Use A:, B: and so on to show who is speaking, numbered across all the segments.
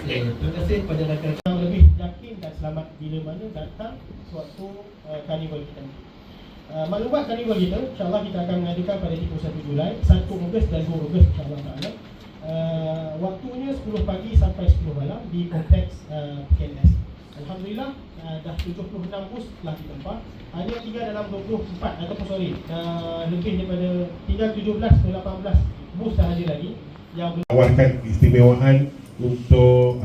A: Terima kasih kepada rakan-rakan yang lebih yakin dan selamat bila mana datang suatu karnival kita. Maklumat karnival kita, insyaAllah kita akan mengadakan pada 31 Julai, 1 Ogos dan 2 Ogos insyaAllah ta'ala. Waktunya 10 pagi sampai 10 malam di kompleks PNS. Alhamdulillah dah 76 bus telah ditempah. Hanya tinggal dalam 24 ataupun lebih daripada tinggal 17 ke 18 bus dah ada lagi yang
B: menawarkan keistimewaan untuk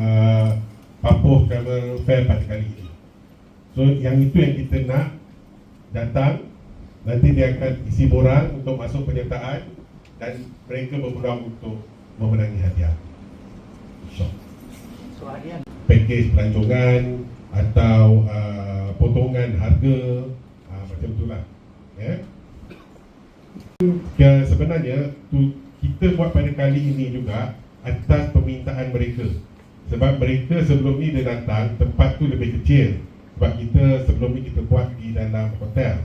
B: Papua Travel Fair pada kali ini. So yang itu yang kita nak datang. Nanti dia akan isi borang untuk masuk penyertaan dan mereka berpeluang untuk memenangi hadiah. So pakej pelancongan atau potongan harga macam itulah. Sebenarnya kita buat pada kali ini juga atas permintaan mereka. Sebab mereka sebelum ni dia datang, tempat tu lebih kecil. Sebab kita sebelum ni kita buat di dalam hotel.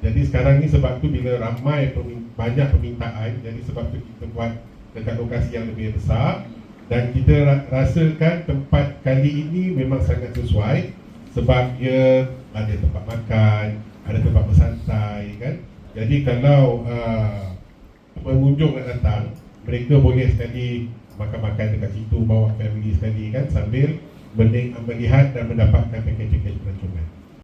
B: Jadi sekarang ni sebab tu bila ramai banyak permintaan, jadi sebab tu kita buat dekat lokasi yang lebih besar. Dan kita rasakan tempat kali ini memang sangat sesuai. Sebab dia ada tempat makan, ada tempat bersantai kan. Jadi kalau pengunjung nak datang, mereka boleh sekali makan-makan dekat situ, bawa family sekali kan, sambil melihat dan mendapatkan pakej-pakej pelancongan.